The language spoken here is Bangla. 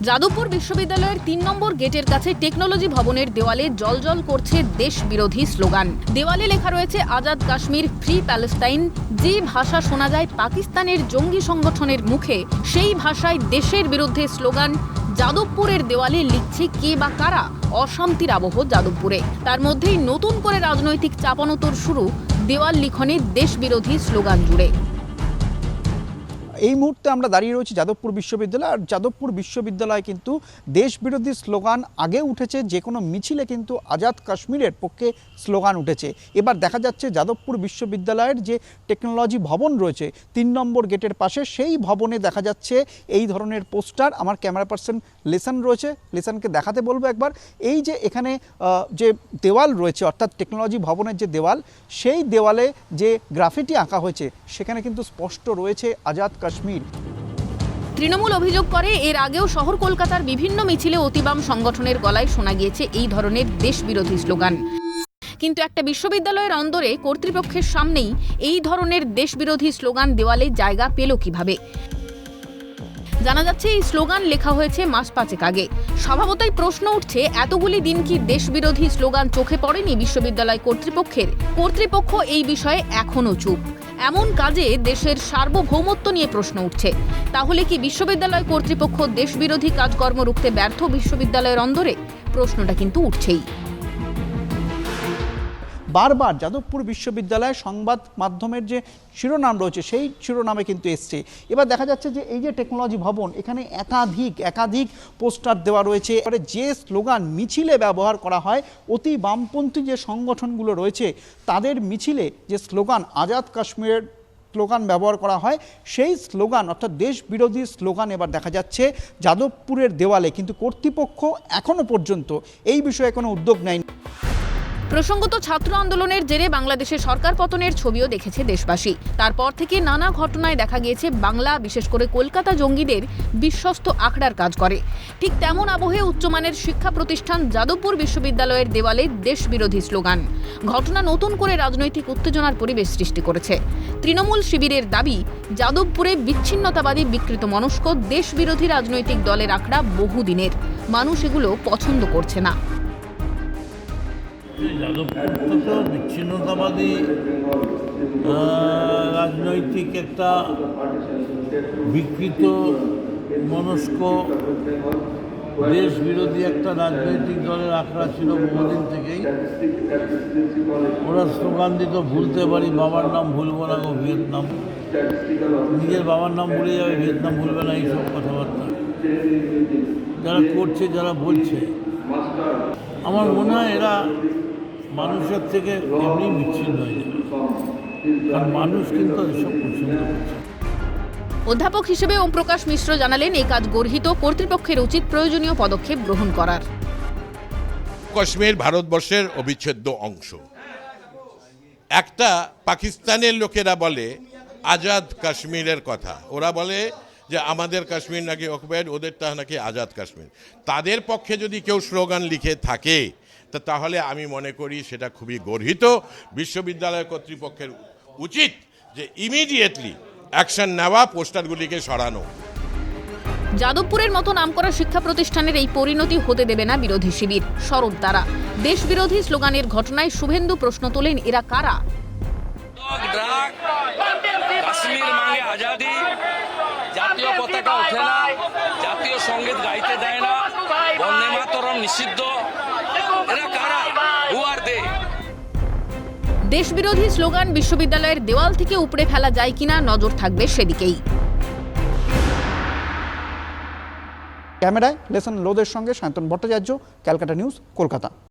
যাদবপুর বিশ্ববিদ্যালয়ের ৩ নম্বর গেটের কাছে টেকনোলজি ভবনের দেওয়ালে জ্বলজ্বল করছে দেশ বিরোধী স্লোগান। দেওয়ালে লেখা রয়েছে আজাদ কাশ্মীর, ফ্রি প্যালেস্টাইন। যে ভাষা শোনা যায় পাকিস্তানের জঙ্গি সংগঠনের মুখে, সেই ভাষায় দেশের বিরুদ্ধে স্লোগান। যাদবপুরের দেওয়ালে লিখছে কে বা কারা? অশান্তির আবহ যাদবপুরে। তার মধ্যেই নতুন করে রাজনৈতিক চাপানোতর শুরু দেওয়াল লিখনে দেশ বিরোধী স্লোগান জুড়ে। এই মুহূর্তে আমরা দাঁড়িয়ে রয়েছি যাদবপুর বিশ্ববিদ্যালয়। আর যাদবপুর বিশ্ববিদ্যালয় কিন্তু দেশবিরোধী স্লোগান আগে উঠেছে, যে কোনো মিছিলে কিন্তু আজাদ কাশ্মীরের পক্ষে স্লোগান উঠেছে। এবার দেখা যাচ্ছে যাদবপুর বিশ্ববিদ্যালয়ের যে টেকনোলজি ভবন রয়েছে ৩ নম্বর গেটের পাশে, সেই ভবনে দেখা যাচ্ছে এই ধরনের পোস্টার। আমার ক্যামেরা পার্সন লিসান রয়েছে, লিসানকে দেখাতে বলবো একবার। এই যে এখানে যে দেওয়াল রয়েছে, অর্থাৎ টেকনোলজি ভবনের যে দেওয়াল, সেই দেওয়ালে যে গ্রাফিটি আঁকা হয়েছে সেখানে কিন্তু স্পষ্ট রয়েছে আজাদ কাশ্মীর। তৃণমূল অভিযোগ করে এর আগেও শহর কলকাতার বিভিন্ন মিছিলে অতিবাম সংগঠনের গলায় শোনা গিয়েছে এই ধরনের দেশবিরোধী স্লোগান। কিন্তু একটা বিশ্ববিদ্যালয়ের অন্দরে কর্তৃপক্ষের সামনেই এই ধরনের দেশবিরোধী স্লোগান দেওয়ালে জায়গা পেল কিভাবে? জানা যাচ্ছে এই স্লোগান লেখা হয়েছে মাস ৫ আগে। স্বভাবতই প্রশ্ন উঠছে, এতগুলি দিন কি দেশবিরোধী স্লোগান চোখে পড়েনি বিশ্ববিদ্যালয় কর্তৃপক্ষের? কর্তৃপক্ষ এই বিষয়ে এখনও চুপ। এমন কাজে দেশের সার্বভৌমত্ব নিয়ে প্রশ্ন উঠছে। তাহলে কি বিশ্ববিদ্যালয় কর্তৃপক্ষ দেশবিরোধী কাজকর্ম রুখতে ব্যর্থ বিশ্ববিদ্যালয়ের অন্দরে? প্রশ্নটা কিন্তু উঠছেই। বারবার যাদবপুর বিশ্ববিদ্যালয় সংবাদ মাধ্যমের যে শিরোনাম রয়েছে সেই শিরোনামে কিন্তু এসছে। এবার দেখা যাচ্ছে যে এই যে টেকনোলজি ভবন, এখানে একাধিক পোস্টার দেওয়া রয়েছে। এবারে যে স্লোগান মিছিলে ব্যবহার করা হয়, অতি বামপন্থী যে সংগঠনগুলো রয়েছে তাদের মিছিলে যে স্লোগান আজাদ কাশ্মীরের স্লোগান ব্যবহার করা হয়, সেই স্লোগান অর্থাৎ দেশ বিরোধী স্লোগান এবার দেখা যাচ্ছে যাদবপুরের দেওয়ালে। কিন্তু কর্তৃপক্ষ এখনো পর্যন্ত এই বিষয়ে কোনো উদ্যোগ নেয়নি। প্রসঙ্গত ছাত্র আন্দোলনের জেরে বাংলাদেশের সরকার পতনের ছবিও দেখেছে দেশবাসী। তারপর থেকে নানা ঘটনায় দেখা গিয়েছে বাংলা, বিশেষ করে কলকাতা জঙ্গিদের বিশ্বস্ত আখড়ার কাজ করে। ঠিক তেমন আবহে উচ্চমানের শিক্ষা প্রতিষ্ঠান যাদবপুর বিশ্ববিদ্যালয়ের দেওয়ালে দেশবিরোধী স্লোগান। ঘটনা নতুন করে রাজনৈতিক উত্তেজনার পরিবেশ সৃষ্টি করেছে। তৃণমূল শিবিরের দাবি, যাদবপুরে বিচ্ছিন্নতাবাদী, বিকৃত মনস্ক, দেশবিরোধী রাজনৈতিক দলের আখড়া বহুদিনের। মানুষ এগুলো পছন্দ করছে না। যাদবপুর তো বিচ্ছিন্নতাবাদী রাজনৈতিক একটা বিকৃত মনস্ক দেশ বিরোধী একটা রাজনৈতিক দলের আখড়া ছিল বহুদিন থেকেই। ওরা স্লোগান দিত, ভুলতে পারি বাবার নাম ভুলবো না গো ভিয়েতনাম। নিজের বাবার নাম ভুলে যাবে, ভিয়েতনাম ভুলবে না, এইসব কথাবার্তা যারা করছে, যারা বলছে, আমার মনে হয় এরা মানুষের থেকে এমনি বিচ্ছিন্ন হয়ে যাবে। কারণ মানুষ কিন্তু এসব পছন্দ করছে। অধ্যাপক হিসেবে ওম প্রকাশ মিশ্র জানালেন, এই কাজ গর্হিত, কর্তৃপক্ষের উচিত প্রয়োজনীয় পদক্ষেপ গ্রহণ করার। কাশ্মীর ভারতবর্ষের অবিচ্ছেদ্য অংশ। একটা পাকিস্তানের লোকেরা বলে আজাদ কাশ্মীরের কথা, ওরা বলে যে আমাদের কাশ্মীর নাকি অকুপাইড, ওদেরটা নাকি আজাদ কাশ্মীর। তাদের পক্ষে যদি কেউ স্লোগান লিখে থাকে তাহলে আমি মনে করি সেটা খুবই গর্হিত। বিশ্ববিদ্যালয় কর্তৃপক্ষের উচিত যে ইমিডিয়েটলি অ্যাকশন নেওয়া, পোস্টারগুলিকে সরানো। যাদবপুরের মতো নামকরা শিক্ষা প্রতিষ্ঠানের এই পরিণতি হতে দেবে না বিরোধী শিবির, শরৎ তারা। দেশবিরোধী স্লোগানের ঘটনায় শুভেন্দু প্রশ্ন তোলেন, এরা কারা? কাশ্মীর মাঙ্গে আজাদি, জাতীয় পতাকা ওঠে না, জাতীয় সঙ্গীত গাইতে দেয় না, বন্দে মাতরম নিষিদ্ধ। এরা কারা? হু আর দে? দেশবিরোধী স্লোগান বিশ্ববিদ্যালয়ের দেওয়াল থেকে উপড়ে ফেলা যায় কিনা নজর থাকবে সেদিকেই। ক্যামেরায় লেসন লোদের সঙ্গে শান্তন ভট্টাচার্য, ক্যালকাটা নিউজ, কলকাতা।